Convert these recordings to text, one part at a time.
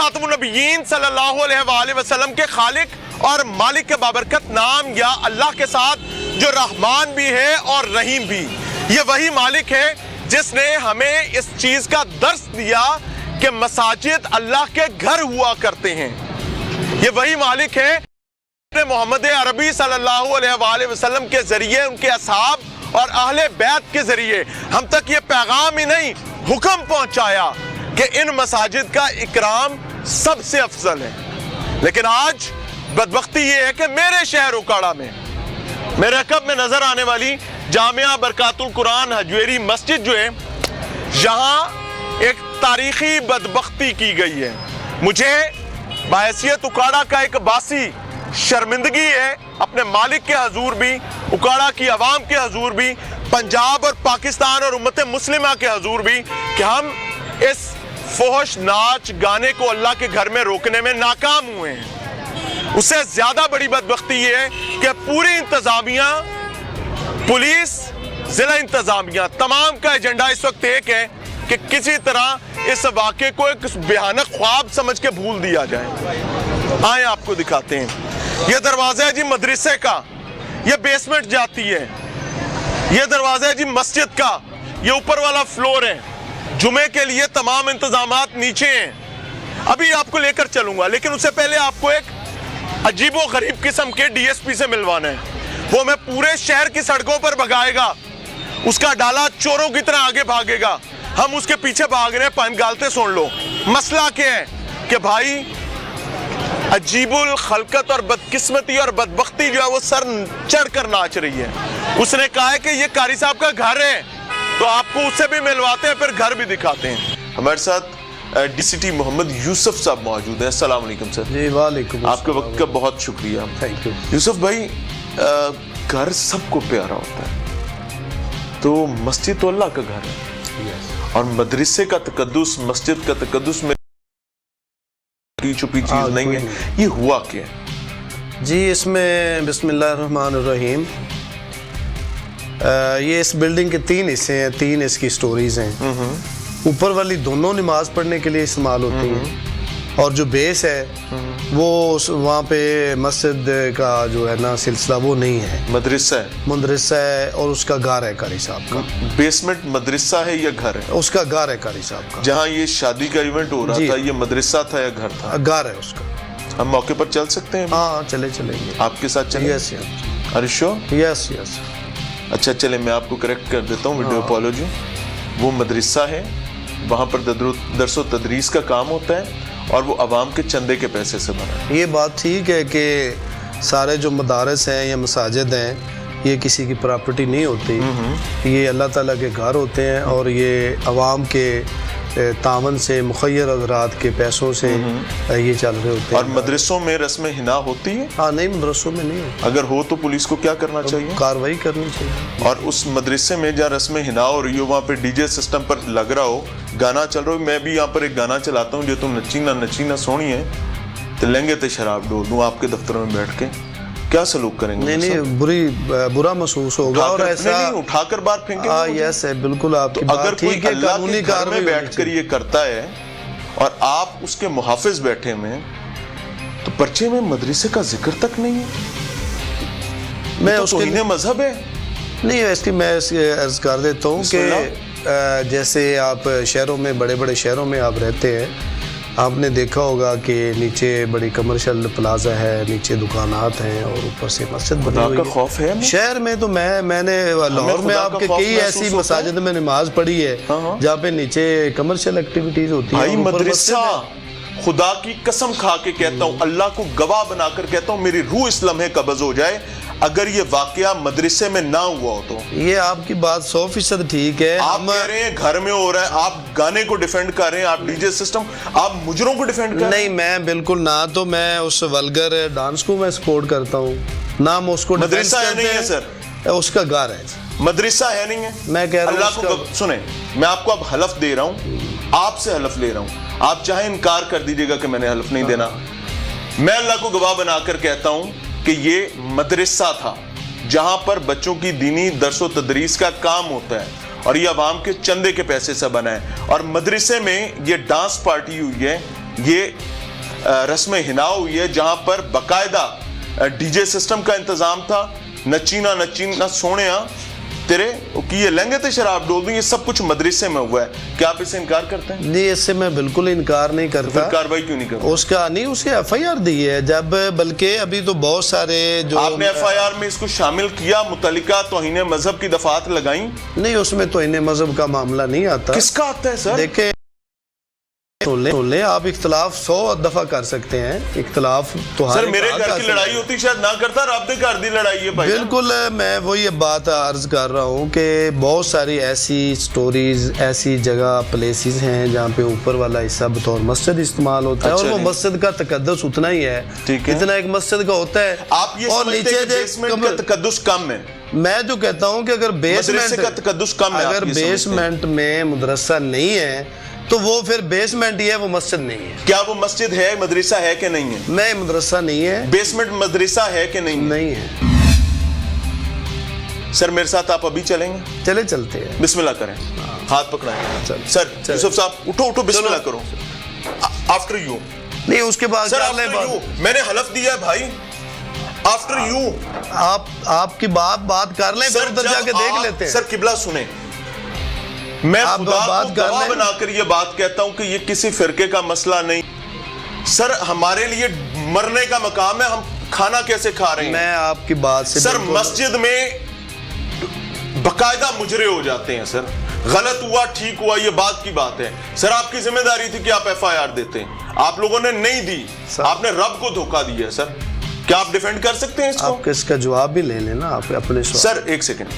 خاتم النبیین صلی اللہ علیہ وآلہ وسلم کے خالق اور مالک کے بابرکت نام یا اللہ کے ساتھ جو رحمان بھی ہے اور رحیم بھی. یہ وہی مالک ہے جس نے ہمیں اس چیز کا درس دیا کہ مساجد اللہ کے گھر ہوا کرتے ہیں. یہ وہی مالک ہے محمد عربی صلی اللہ علیہ وآلہ وسلم کے ذریعے, ان کے اصحاب اور اہل بیت کے ذریعے ہم تک یہ پیغام ہی نہیں حکم پہنچایا کہ ان مساجد کا اکرام سب سے افضل ہے. لیکن آج بدبختی یہ ہے کہ میرے شہر اکاڑا میں, میرے رقب میں نظر آنے والی جامعہ برکات القرآن حجویری مسجد جو ہے, یہاں ایک تاریخی بدبختی کی گئی ہے. مجھے بحیثیت اکاڑا کا ایک باسی شرمندگی ہے اپنے مالک کے حضور بھی, اکاڑا کی عوام کے حضور بھی, پنجاب اور پاکستان اور امت مسلمہ کے حضور بھی, کہ ہم اس فحش ناچ گانے کو اللہ کے گھر میں روکنے میں ناکام ہوئے ہیں. اس سے زیادہ بڑی بدبختی یہ ہے کہ پوری انتظامیہ, پولیس, ضلع انتظامیہ, تمام کا ایجنڈا اس وقت ایک ہے کہ کسی طرح اس واقعے کو ایک بھیانک خواب سمجھ کے بھول دیا جائے. آئیں آپ کو دکھاتے ہیں. یہ دروازہ ہے جی مدرسے کا, یہ بیسمنٹ جاتی ہے. یہ دروازہ ہے جی مسجد کا, یہ اوپر والا فلور ہے. جمعے کے لیے تمام انتظامات نیچے ہیں. ابھی آپ کو لے کر چلوں گا, لیکن اس سے پہلے آپ کو ایک عجیب و غریب قسم کے ڈی ایس پی سے ملوانا ہے. وہ ہمیں پورے شہر کی سڑکوں پر بھگائے گا, اس کا ڈالا چوروں کی طرح آگے بھاگے گا, ہم اس کے پیچھے بھاگ رہے ہیں. پائن گالتے سن لو. مسئلہ کیا ہے کہ بھائی عجیب الخلقت اور بدقسمتی اور بدبختی جو ہے وہ سر چڑھ کر ناچ رہی ہے. اس نے کہا ہے کہ یہ قاری صاحب کا گھر ہے, تو آپ کو اس سے بھی ملواتے ہیں, پھر گھر بھی دکھاتے ہیں. ہمارے ساتھ ڈی سی ٹی محمد یوسف صاحب موجود ہیں. السلام علیکم سر. جی وعلیکم. آپ کے وقت کا بہت شکریہ. Thank you. یوسف بھائی, گھر سب کو پیارا ہوتا ہے, تو مسجد تو اللہ کا گھر ہے, اور مدرسے کا تقدس, مسجد کا تقدس میں چھپی چیز نہیں ہے. یہ ہوا کیا ہے جی؟ اس میں بسم اللہ الرحمن الرحیم, یہ اس بلڈنگ کے 3 حصے ہیں, 3 اس کی سٹوریز ہیں. اوپر والی دونوں نماز پڑھنے کے لیے استعمال ہوتی ہیں, اور جو بیس ہے وہ وہاں پہ مسجد کا جو ہے نا سلسلہ وہ نہیں ہے, مدرسہ ہے, اور اس کا گھر ہے قاری صاحب کا. بیسمنٹ مدرسہ ہے یا گھر ہے؟ اس کا گھر ہے قاری صاحب کا. جہاں یہ شادی کا ایونٹ ہو رہا تھا, یہ مدرسہ تھا یا گھر تھا؟ گھر ہے اس کا. ہم موقع پر چل سکتے ہیں؟ ہاں چلیں گے. آپ کے ساتھ چلیں؟ یس یس. ار شور؟ یس یس. اچھا چلیں, میں آپ کو کریکٹ کر دیتا ہوں, ویڈیو اپولوجی. وہ مدرسہ ہے, وہاں پر درس و تدریس کا کام ہوتا ہے, اور وہ عوام کے چندے کے پیسے سے بنا ہے. یہ بات ٹھیک ہے کہ سارے جو مدارس ہیں یا مساجد ہیں یہ کسی کی پراپرٹی نہیں ہوتی, یہ اللہ تعالیٰ کے گھر ہوتے ہیں, اور یہ عوام کے تعاون سے, مخیر حضرات کے پیسوں سے یہ چل رہے ہوتے ہیں. اور مدرسوں میں رسم حنا ہوتی ہے؟ ہاں نہیں, مدرسوں میں نہیں ہوتی. اگر ہو تو پولیس کو کیا کرنا چاہیے؟ کاروائی کرنی چاہیے. اور اس مدرسے میں جہاں رسم حنا ہو رہی ہو, وہاں پہ ڈی جے سسٹم پر لگ رہا ہو, گانا چل رہا ہو, میں بھی یہاں پر ایک گانا چلاتا ہوں جو تم نچینا سونی ہے, تو لیں تے شراب ڈول دوں آپ کے دفتروں میں بیٹھ کے, کیا سلوک کریں گے؟ نہیں, برا محسوس ہوگا, اور ایسا اٹھا کر باہر پھینکیں گے. ہاں یس ہے, بالکل آپ کی اگر بات کوئی ٹھیک ہے. اللہ قانونی کے گھر میں کاروائی بیٹھ کر یہ کرتا ہے اور آپ اس کے محافظ بیٹھے میں, تو پرچے میں مدرسے کا ذکر تک نہیں ہے. میں اس کے مذہب ہے نہیں, اس کی میں عرض کر دیتا ہوں کہ جیسے آپ شہروں میں, بڑے بڑے شہروں میں آپ رہتے ہیں, آپ نے دیکھا ہوگا کہ نیچے بڑی کمرشل پلازا ہے, نیچے دکانات ہیں, اور اوپر سے مسجد بنی ہوئی ہے. خوف ہے شہر میں تو میں نے لاہور میں آپ کے کئی ایسی مساجد میں نماز پڑھی ہے جہاں پہ نیچے کمرشل ایکٹیویٹیز ہوتی ہیں. مدرسہ, خدا کی قسم کھا کے کہتا ہوں, اللہ کو گواہ بنا کر کہتا ہوں, میری روح اس لمحے قبض ہو جائے اگر یہ واقعہ مدرسے میں نہ ہوا ہو. تو یہ آپ کی بات 100% ٹھیک ہے. آپ کہہ رہے ہیں گھر میں ہو رہا ہے, آپ گانے کو ڈیفینڈ کر رہے ہیں, آپ ڈی جے سسٹم, آپ مجرموں کو ڈیفینڈ کر رہے ہیں. نہیں, میں بالکل نہ, تو میں اس ولگر ڈانس کو میں سپورٹ کرتا ہوں, نہ میں اس کو مدرسہ ہے نہیں ہے سر, اس کا گھر ہے. مدرسہ ہے نہیں ہے, میں کہہ رہا ہوں. اللہ کو سنیں, میں آپ کو اب حلف دے رہا ہوں, آپ سے حلف لے رہا ہوں, آپ چاہے انکار کر دیجئے گا کہ میں نے حلف نہیں دینا. میں اللہ کو گواہ بنا کر کہتا ہوں کہ یہ مدرسہ تھا جہاں پر بچوں کی دینی درس و تدریس کا کام ہوتا ہے, اور یہ عوام کے چندے کے پیسے سے بنا ہے. اور مدرسے میں یہ ڈانس پارٹی ہوئی ہے یہ رسم حنا ہوئی ہے جہاں پر باقاعدہ ڈی جے سسٹم کا انتظام تھا. نچینا سونیا تیرے کہ یہ لہنگے تے شراب ڈول دوں, یہ سب کچھ مدرسے میں ہوا ہے. کیا آپ اسے انکار کرتے ہیں؟ نہیں, اس سے میں بالکل انکار نہیں کرتا. پھر کاروائی کیوں نہیں کرتے؟ اس کا نہیں, اس کے ایف آئی آر دی ہے جب, بلکہ ابھی تو بہت سارے جو آپ نے ایف آئی آر میں اس کو شامل کیا, متعلقہ توہین مذہب کی دفعات لگائیں؟ نہیں, اس میں توہین مذہب کا معاملہ نہیں آتا. کس کا آتا ہے سر؟ دیکھیں سن لیں, آپ اختلاف 100 دفعہ کر سکتے ہیں, اختلاف تو سر میرے گھر کی لڑائی ہوتی شاید نہ کرتا, رب دے گھر دی لڑائی ہے بھائی. بالکل, میں وہی بات عرض کر رہا ہوں کہ بہت ساری ایسی سٹوریز, ایسی جگہ پلیسز ہیں جہاں پہ اوپر والا حصہ بطور مسجد استعمال ہوتا ہے, اور وہ مسجد کا تقدس اتنا ہی ہے جتنا ایک مسجد کا ہوتا ہے. آپ یہ سمجھتے ہیں کہ بیسمنٹ کا تقدس کم ہے؟ میں جو کہتا ہوں کہ اگر مدرسے کا تقدس کم ہے, اگر بیسمنٹ میں مدرسہ نہیں ہے تو وہ پھر بیسمنٹ ہی ہے, وہ مسجد نہیں ہے. کیا وہ مسجد ہے, مدرسہ ہے کہ نہیں ہے؟ نہیں, مدرسہ نہیں ہے. بیسمنٹ مدرسہ ہے کہ نہیں؟ نہیں ہے. سر میرے ساتھ آپ ابھی چلیں گے؟ چلے چلتے ہیں. بسم اللہ کریں, ہاتھ پکڑائیں. سر یوسف صاحب اٹھو, بسم اللہ کرو. After you. نہیں, اس کے بعد سر آفٹر یو, میں نے حلف دیا ہے بھائی, آفٹر یو. آپ کی بات کر لیں, پھر ادھر جا کے دیکھ لیتے ہیں. سر قبلہ سنیں, میں خدا کو گواہ بنا کر یہ بات کہتا ہوں کہ یہ کسی فرقے کا مسئلہ نہیں. سر ہمارے لیے مرنے کا مقام ہے, ہم کھانا کیسے کھا رہے ہیں؟ میں آپ کی بات سے سر مسجد میں باقاعدہ مجرے ہو جاتے ہیں. سر غلط ہوا ٹھیک ہوا یہ بات کی بات ہے. سر آپ کی ذمہ داری تھی کہ آپ ایف آئی آر دیتے ہیں, آپ لوگوں نے نہیں دی, آپ نے رب کو دھوکہ دیا. سر کیا آپ ڈیفینڈ کر سکتے ہیں اس کو؟ آپ اس کا جواب بھی لے لینا آپ اپنے سوال. سر ایک سیکنڈ,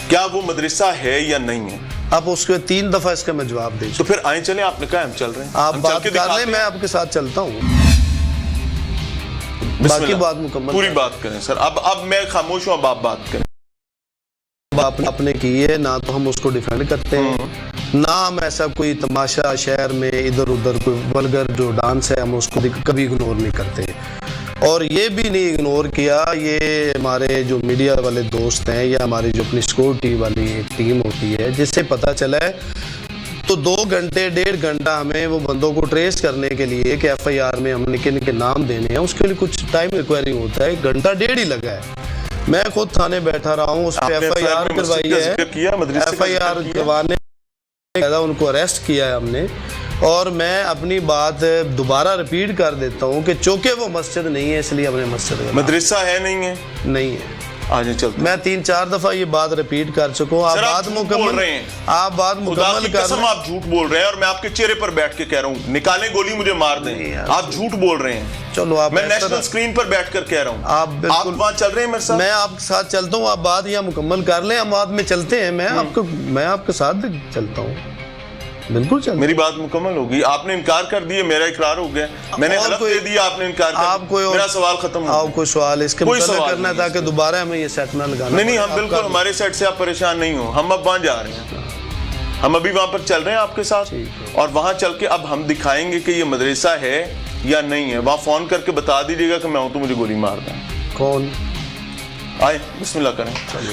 کیا وہ مدرسہ ہے یا نہیں ہے؟ آپ اس کے 3 دفعہ اس کا میں جواب دے. تو پھر آئیں چلیں, آپ نے کہا ہم چل رہے ہیں, آپ بات کر لیں, میں آپ کے ساتھ چلتا ہوں, باقی بات مکمل پوری بات کریں. سر اب میں خاموش ہوں, اب آپ بات کریں. آپ نے کی ہے, نہ تو ہم اس کو ڈیفینڈ کرتے ہیں, نہ ہم ایسا کوئی تماشا شہر میں ادھر ادھر کوئی ولگر جو ڈانس ہے ہم اس کو کبھی اگنور نہیں کرتے, اور یہ بھی نہیں اگنور کیا. یہ ہمارے جو میڈیا والے دوست ہیں یا ہماری جو اپنی سیکورٹی والی ٹیم ہوتی ہے, جس سے پتہ چلا ہے تو 2 گھنٹے 1.5 گھنٹہ ہمیں وہ بندوں کو ٹریس کرنے کے لیے کہ ایف آئی آر میں ہم نے کن کے نام دینے ہیں, اس کے لیے کچھ ٹائم ریکوائرنگ ہوتا ہے. 1 گھنٹہ 1.5 ہی لگا ہے. میں خود تھانے بیٹھا رہا ہوں, اس پہ ایف آئی آر کروائی ہے, ایف آئی آر کروانے ان کو اریسٹ کیا ہے ہم نے. اور میں اپنی بات دوبارہ ریپیٹ کر دیتا ہوں کہ چونکہ وہ مسجد نہیں ہے اس لیے ہم نے مسجد مدرسہ ہے نہیں ہے, نہیں ہے. آج چلتے میں 3-4 دفعہ یہ بات ریپیٹ کر چکا ہوں. آپ بات مکمل رہے ہیں, آپ بات مکمل کر رہے ہیں. آپ جھوٹ بول رہے ہیں, اور میں آپ کے چہرے پر بیٹھ کے کہہ رہا ہوں نکالیں گولی مجھے مار دیں, آپ جھوٹ بول رہے ہیں. چلو آپ, میں نیشنل اسکرین پر بیٹھ کر کہہ رہا ہوں, آپ بالکل وہاں چل رہے ہیں میرے ساتھ, میں آپ کے ساتھ چلتا ہوں. آپ بات یہاں مکمل کر لیں, ہم بعد میں چلتے ہیں. میں آپ کے ساتھ چلتا ہوں, بالکل چل. میری بات مکمل ہوگی, آپ نے انکار کر دیا, میرا اقرار ہو گیا, میں نے حلف دے دیا, آپ نے انکار کر دیا, میرا سوال ختم ہو گیا. کوئی سوال اس کے متعلق کرنا ہے تاکہ دوبارہ ہمیں یہ سیٹ نہ لگانا. نہیں, ہم بالکل ہمارے سیٹ سے آپ پریشان نہیں ہو, ہم اب وہاں جا رہے ہیں, ہم ابھی وہاں پر چل رہے ہیں آپ کے ساتھ, اور وہاں چل کے اب ہم دکھائیں گے کہ یہ مدرسہ ہے یا نہیں ہے. وہاں فون کر کے بتا دیجیے گا کہ میں ہوں تو مجھے گولی مار دیں. کون آئے, بسم اللہ کریں.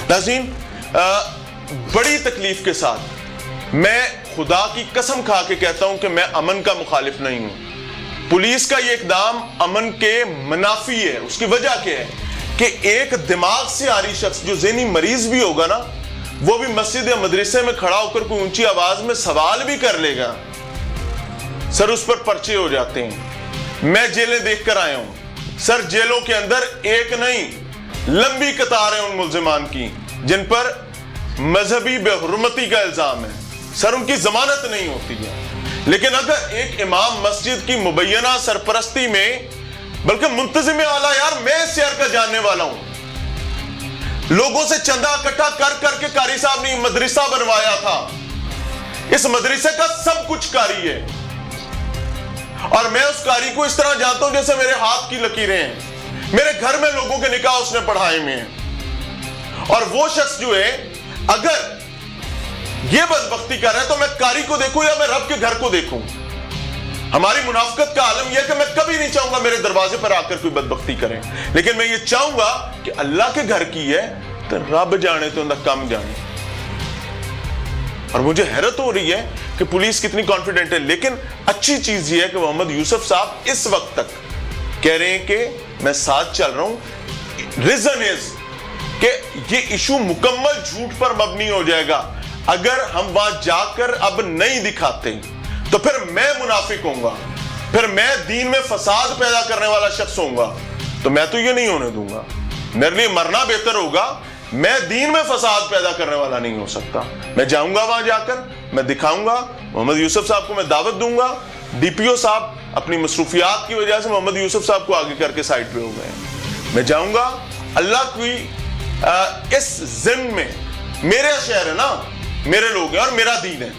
ناظرین, بڑی تکلیف کے ساتھ میں خدا کی قسم کھا کے کہتا ہوں کہ میں امن کا مخالف نہیں ہوں. پولیس کا یہ اقدام امن کے منافی ہے. اس کی وجہ کیا ہے کہ ایک دماغ سے عاری شخص جو ذہنی مریض بھی ہوگا نا, وہ بھی مسجد یا مدرسے میں کھڑا ہو کر کوئی اونچی آواز میں سوال بھی کر لے گا, سر اس پر پرچے ہو جاتے ہیں. میں جیلیں دیکھ کر آیا ہوں سر, جیلوں کے اندر ایک نہیں لمبی قطار ہے ان ملزمان کی جن پر مذہبی بے حرمتی کا الزام ہے. سر ان کی ضمانت نہیں ہوتی ہے. لیکن اگر ایک امام مسجد کی مبینہ سرپرستی میں, بلکہ منتظم اعلیٰ, یار میں اس شہر کا جاننے والا ہوں, لوگوں سے چندہ اکٹھا کر کر کے قاری صاحب نے مدرسہ بنوایا تھا, اس مدرسے کا سب کچھ قاری ہے, اور میں اس قاری کو اس طرح جانتا ہوں جیسے میرے ہاتھ کی لکیریں ہیں. میرے گھر میں لوگوں کے نکاح اس نے پڑھائے میں ہیں. اور وہ شخص جو ہے اگر یہ بدبختی کر رہا ہے تو میں قاری کو دیکھوں یا میں رب کے گھر کو دیکھوں. ہماری منافقت کا عالم یہ ہے کہ میں کبھی نہیں چاہوں گا میرے دروازے پر آ کر کوئی بدبختی کریں, لیکن میں یہ چاہوں گا کہ اللہ کے گھر کی ہے تو رب جانے تو اندر کم جانے. اور مجھے حیرت ہو رہی ہے کہ پولیس کتنی کانفیڈنٹ ہے. لیکن اچھی چیز یہ ہے کہ محمد یوسف صاحب اس وقت تک کہہ رہے ہیں کہ میں ساتھ چل رہا ہوں. ریزن از کہ یہ ایشو مکمل جھوٹ پر مبنی ہو جائے گا. اگر ہم وہاں جا کر اب نہیں دکھاتے تو پھر میں منافق ہوں گا, پھر میں دین میں فساد پیدا کرنے والا شخص ہوں گا. تو میں تو یہ نہیں ہونے دوں گا. میرے لیے مرنا بہتر ہوگا. میں دین میں فساد پیدا کرنے والا نہیں ہو سکتا. میں جاؤں گا وہاں جا کر میں دکھاؤں گا. محمد یوسف صاحب کو میں دعوت دوں گا. ڈی پی او صاحب اپنی مصروفیات کی وجہ سے محمد یوسف صاحب کو آگے کر کے سائٹ پہ ہو گئے ہیں. میں جاؤں گا. اللہ کی اس ضمن میں میرے شہر ہے نا, میرے لوگ ہیں اور میرا دین ہے,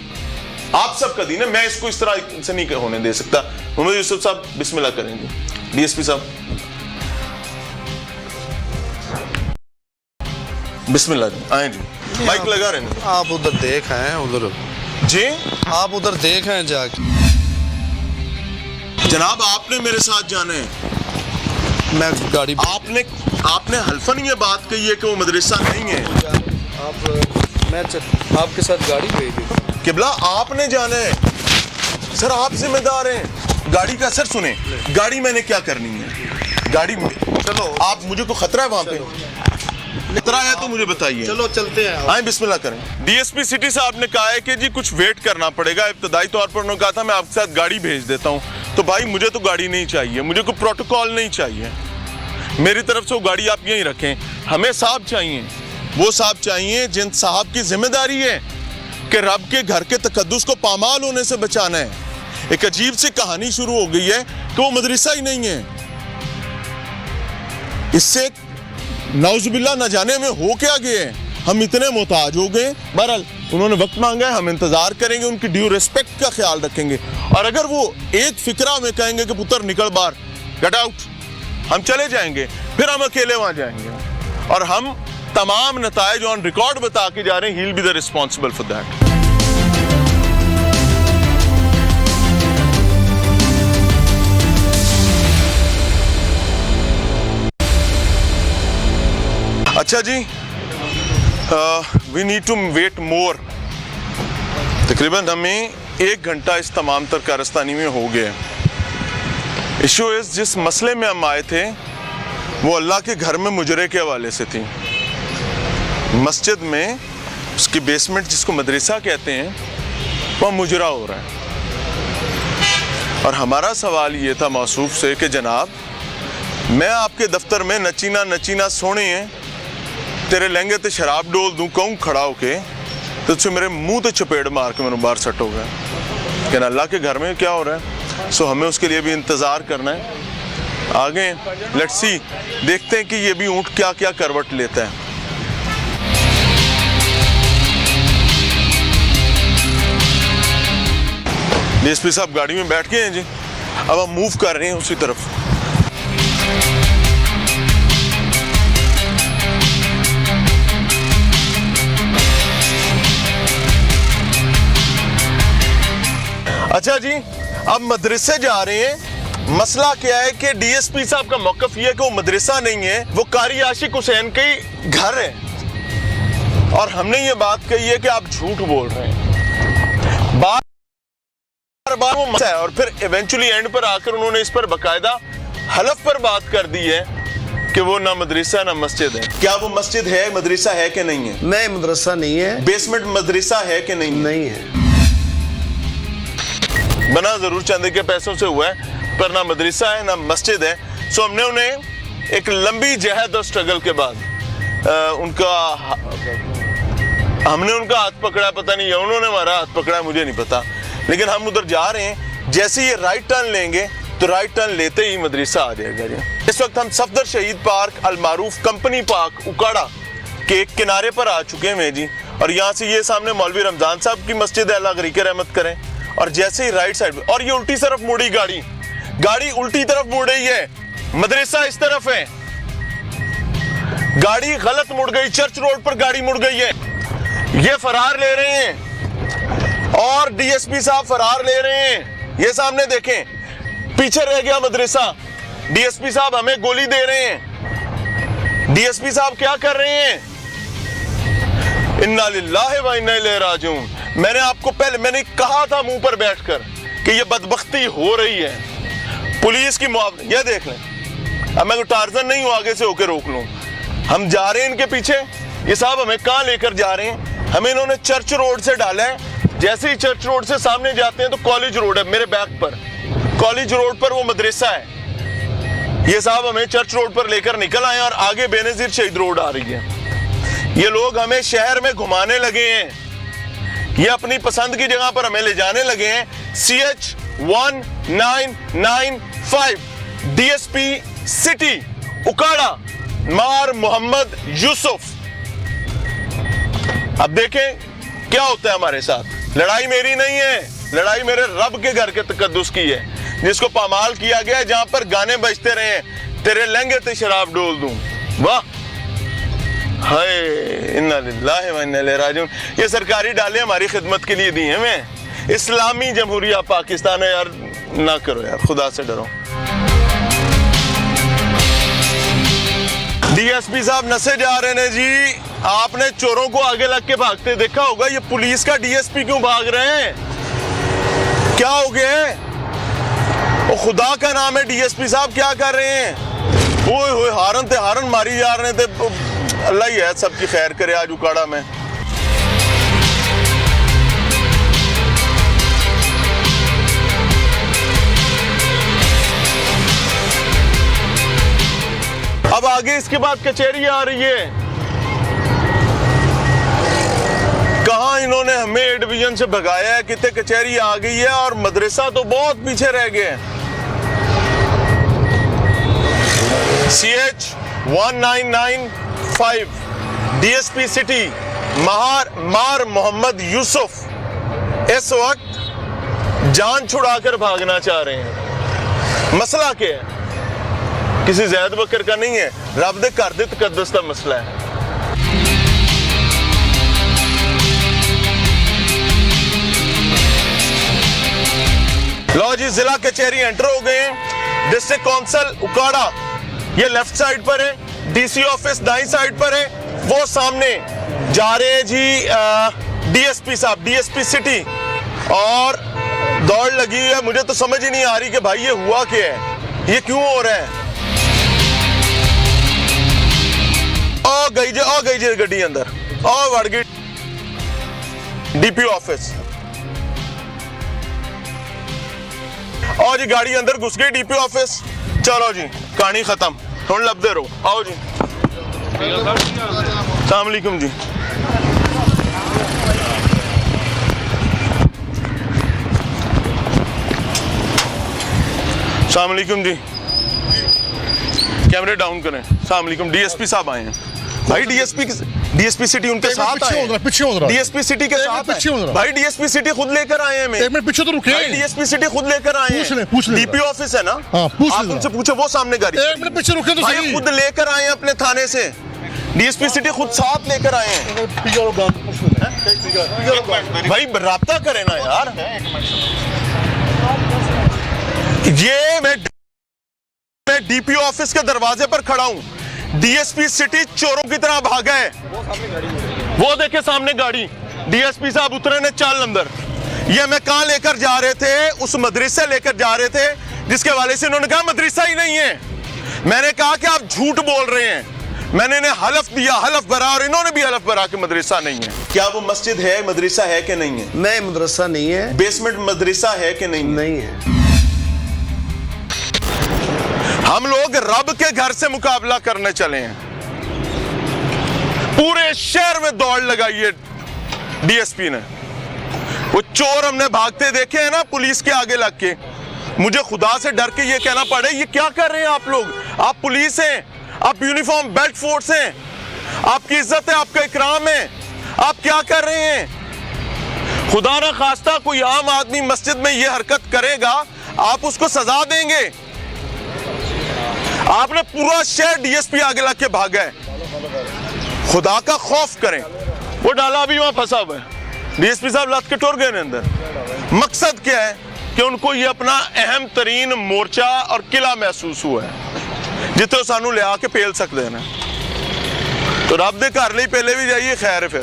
آپ سب کا دین ہے. میں اس کو اس طرح سے نہیں ہونے دے سکتا. محمد یوسف صاحب بسم اللہ کریں گے. ڈی ایس پی صاحب بسم اللہ جی, آئیں جی, مائک لگا رہے ہیں. آپ ادھر دیکھ آئے ہیں, ادھر جی آپ ادھر دیکھ آئے جا کے. جناب آپ نے میرے ساتھ جانا ہے. میں گاڑی آپ نے حلفاً یہ بات کہی ہے کہ وہ مدرسہ نہیں ہے. میں آپ کے ساتھ گاڑی بھیج دوں. قبلہ آپ نے جانا ہے سر, آپ ذمہ دار ہیں گاڑی کا. سر سنیں, گاڑی میں نے کیا کرنی ہے؟ گاڑی چلو, آپ مجھے کو خطرہ ہے وہاں پہ؟ خطرہ ہے تو مجھے بتائیے. چلو چلتے ہیں, آئیں بسم اللہ کریں. ڈی ایس پی سٹی صاحب نے کہا ہے کہ جی کچھ ویٹ کرنا پڑے گا. ابتدائی طور پر انہوں نے کہا تھا میں آپ کے ساتھ گاڑی بھیج دیتا ہوں. تو بھائی مجھے تو گاڑی نہیں چاہیے, مجھے کوئی پروٹوکول نہیں چاہیے. میری طرف سے وہ گاڑی آپ یہیں رکھیں. ہمیں صاحب چاہیے, وہ صاحب چاہیے جن صاحب کی ذمہ داری ہے کہ رب کے گھر کے تقدس کو پامال ہونے سے بچانا ہے. ایک عجیب سی کہانی شروع ہو گئی ہے کہ وہ مدرسہ ہی نہیں ہے. اس سے نعوذ باللہ نہ جانے میں ہو کیا گئے. ہم اتنے محتاج ہو گئے. بہرحال انہوں نے وقت مانگا ہے, ہم انتظار کریں گے, ان کی ڈیو ریسپیکٹ کا خیال رکھیں گے. اور اگر وہ ایک فکرہ میں کہیں گے کہ پتر نکل باہر, گیٹ آؤٹ, ہم چلے جائیں گے. پھر ہم اکیلے وہاں جائیں گے اور ہم تمام نتائج آن ریکارڈ بتا کے جا رہے ہیں. He will be the responsible for that. اچھا جی, we need to wait more. تقریباً ہمیں 1 گھنٹہ اس تمام تر کارستانی میں ہو گیا. ایشو از جس مسئلے میں ہم آئے تھے وہ اللہ کے گھر میں مجرے کے حوالے سے تھی. مسجد میں اس کی بیسمنٹ جس کو مدرسہ کہتے ہیں وہ مجرا ہو رہا ہے. اور ہمارا سوال یہ تھا موصوف سے کہ جناب میں آپ کے دفتر میں نچینا سونے ہیں, تیرے لہنگے تے شراب ڈول دوں کہوں کھڑا ہو کے, تو سے میرے منہ تے چپیڑ مار کے میرے باہر سٹ ہو گیا. کہ اللہ کے گھر میں کیا ہو رہا ہے. سو ہمیں اس کے لیے بھی انتظار کرنا ہے. آگے لیٹس سی, دیکھتے ہیں کہ یہ بھی اونٹ کیا کیا کروٹ لیتا ہے. ڈی ایس پی صاحب گاڑی میں بیٹھ گئے ہیں جی. اب ہم موو کر رہے ہیں اسی طرف. اچھا جی, اب مدرسے جا رہے ہیں. مسئلہ کیا ہے کہ ڈی ایس پی صاحب کا موقف یہ ہے کہ وہ مدرسہ نہیں ہے, وہ قاری عاشق حسین کا ہی گھر ہے. اور ہم نے یہ بات کہی ہے کہ آپ جھوٹ بول رہے ہیں. بار بار وہ مسئلہ ہے. اور پھر ایونچولی اینڈ پر آ کر انہوں نے اس پر باقاعدہ حلف پر بات کر دی ہے کہ وہ نہ مدرسہ نہ مسجد ہے. کیا وہ مسجد ہے, مدرسہ ہے کہ نہیں ہے؟ نہیں, مدرسہ نہیں ہے. بیسمنٹ مدرسہ ہے کہ نہیں؟ نہیں ہے. بنا ضرور چاندے کے پیسوں سے ہوا ہے پر نہ مدرسہ ہے نہ مسجد ہے. سو ہم نے انہیں ایک لمبی جہد اور سٹرگل کے بعد ہم نے ان کا ہاتھ پکڑا, پتہ نہیں یا انہوں نے ہمارا ہاتھ پکڑا, مجھے نہیں پتا. لیکن ہم ادھر جا رہے ہیں. جیسے یہ رائٹ ٹرن لیں گے تو رائٹ ٹرن لیتے ہی مدرسہ آ جائے گا. اس وقت ہم صفدر شہید پارک المعروف کمپنی پارک اکاڑا کے ایک کنارے پر آ چکے ہیں جی. اور یہاں سے یہ سامنے مولوی رمضان صاحب کی مسجد ہے, اللہ غریق رحمت کریں. اور جیسے ہی رائٹ سائڈ اور یہ الٹی طرف مڑی گاڑی الٹی طرف مڑ رہی ہے. مدرسہ اس طرف ہے, گاڑی غلط مڑ گئی, چرچ روڈ پر گاڑی مڑ گئی ہے. یہ فرار لے رہے ہیں اور ڈی ایس پی صاحب فرار لے رہے ہیں. یہ سامنے دیکھیں, پیچھے رہ گیا مدرسہ. ڈی ایس پی صاحب ہمیں گولی دے رہے ہیں. ڈی ایس پی صاحب کیا کر رہے ہیں؟ انا للہ و انا الیہ راجعون. میں نے آپ کو پہلے میں نے کہا تھا منہ پر بیٹھ کر کہ یہ بدبختی ہو رہی ہے پولیس کی معاونت. یہ دیکھ لیں, اب میں ٹارزن نہیں ہوں آگے سے ہو کے روک لوں. ہم جا رہے ہیں ان کے پیچھے, یہ صاحب ہمیں کہاں لے کر جا رہے ہیں؟ ہمیں انہوں نے چرچ روڈ سے ڈالا ہے. جیسے ہی چرچ روڈ سے سامنے جاتے ہیں تو کالج روڈ ہے میرے بیک پر, کالج روڈ پر وہ مدرسہ ہے. یہ صاحب ہمیں چرچ روڈ پر لے کر نکل آئے اور آگے بے نظیر شہید روڈ آ رہی ہے. یہ لوگ ہمیں شہر میں گھمانے لگے ہیں, یہ اپنی پسند کی جگہ پر ہمیں لے جانے لگے ہیں. CH 1995 DSP سٹی اکاڑا مار محمد یوسف. اب دیکھیں کیا ہوتا ہے ہمارے ساتھ. لڑائی میری نہیں ہے, لڑائی میرے رب کے گھر کے تقدس کی ہے, جس کو پامال کیا گیا ہے, جہاں پر گانے بجتے رہے ہیں تیرے لہنگے تے شراب ڈول دوں. واہ ہائے انا للہ و انا الیہ راجعون. یہ سرکاری ڈالے ہماری خدمت کے لیے دی ہیں. ہمیں اسلامی جمہوریہ پاکستان ہے یار, نہ کرو یار, خدا سے ڈرو. DSP صاحب نسے جا رہے ہیں جی. آپ نے چوروں کو آگے لگ کے بھاگتے دیکھا ہوگا. یہ پولیس کا DSP کیوں بھاگ رہے ہیں؟ کیا ہو گئے؟ وہ خدا کا نام ہے DSP صاحب کیا کر رہے ہیں؟ اوئے ہوئے ہارن تے ہارن ماری جا رہے تھے. اللہ ہی ہے سب کی خیر کرے آج اکاڑا میں. اب آگے اس کے بعد کچہری آ رہی ہے. کہاں انہوں نے ہمیں اے ڈویژن سے بھگایا ہے, کتنے کچہری آ گئی ہے, اور مدرسہ تو بہت پیچھے رہ گئے. CH 1995 DSP سٹی مار محمد یوسف اس وقت جان چھڑا کر بھاگنا چاہ رہے ہیں. مسئلہ کیا ہے؟ کسی زید بکر کا نہیں ہے, رب دے گھر دے تقدس کا مسئلہ ہے. لو جی ضلع کچہری انٹر ہو گئے ہیں. ڈسٹرکٹ کونسل اکاڑا یہ لیفٹ سائڈ پر ہے, DC آفس دائیں سائڈ پر ہے, وہ سامنے جا رہے ہیں جی DSP صاحب DSP سٹی. اور دوڑ لگی ہے, مجھے تو سمجھ ہی نہیں آ رہی کہ بھائی یہ ہوا کیا ہے, یہ کیوں ہو رہا ہے. آ گئی جی گڈی اندر, وڑ گئی DPO آفس. جی گاڑی اندر گھس گئی DPO آفس. چلو جی کہانی ختم, ہوں لبدے رہو. آؤ جی, السلام علیکم جی. السلام علیکم جی, کیمرے ڈاؤن کریں. السلام علیکم. DSP صاحب آئے ہیں بھائی. DSP سٹی ان کے ساتھ آئے ہیں. DSP سٹی کے ساتھ ہیں بھائی. DSP سٹی خود لے کر آئے ہیں. میں پیچھے تو رکے. DSP سٹی خود لے کر آئے ہیں. DPO آفس ہے نا, آپ ان سے پوچھے, وہ سامنے گاڑی. ایک منٹ پیچھے رکے تو بھائی خود لے کر آئے ہیں اپنے تھانے سے. DSP سٹی خود ساتھ لے کر آئے ہیں. بھائی رابطہ کریں نا یار. یہ میں DPO آفس کے دروازے پر کھڑا ہوں. DSP سٹی چوروں کی طرح بھاگا ہے. وہ دیکھیں سامنے گاڑی. DSP صاحب اترے نے چال اندر. یہ ہمیں کہاں لے کر جا رہے تھے؟ اس مدرسے لے کر جا رہے تھے جس کے والے سے انہوں نے کہا مدرسہ ہی نہیں ہے. میں نے کہا کہ آپ جھوٹ بول رہے ہیں. میں نے انہیں حلف دیا, حلف بھرا, اور انہوں نے بھی حلف بھرا کہ مدرسہ نہیں ہے. کیا وہ مسجد ہے, مدرسہ ہے کہ نہیں ہے؟ نہیں, مدرسہ نہیں ہے. بیسمنٹ مدرسہ ہے کہ نہیں؟ نہیں ہے. ہم لوگ رب کے گھر سے مقابلہ کرنے چلے ہیں. پورے شہر میں دوڑ لگائی ہے DSP نے. وہ چور ہم نے بھاگتے دیکھے ہیں نا پولیس کے آگے لگ کے. مجھے خدا سے ڈر کے یہ کہنا پڑے یہ کیا کر رہے ہیں آپ لوگ؟ آپ پولیس ہیں, آپ یونیفارم بیلٹ فورس ہیں, آپ کی عزت ہے, آپ کا اکرام ہے, آپ کیا کر رہے ہیں؟ خدا نہ خواستہ کوئی عام آدمی مسجد میں یہ حرکت کرے گا, آپ اس کو سزا دیں گے. آپ نے پورا شہر DSP آگے لگ کے بھاگا ہے. خدا کا خوف کریں. وہ ڈالا ابھی وہاں پھنسا ہوا ہے. DSP صاحب لات کے ٹور گئے اندر. مقصد کیا ہے کہ ان کو یہ اپنا اہم ترین مورچہ اور قلعہ محسوس ہوا ہے جتے سانو لے آ کے پیل سکتے ہیں. تو رب دے گھر لئی پہلے بھی جائیے, خیر ہے پھر.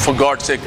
For God's sake,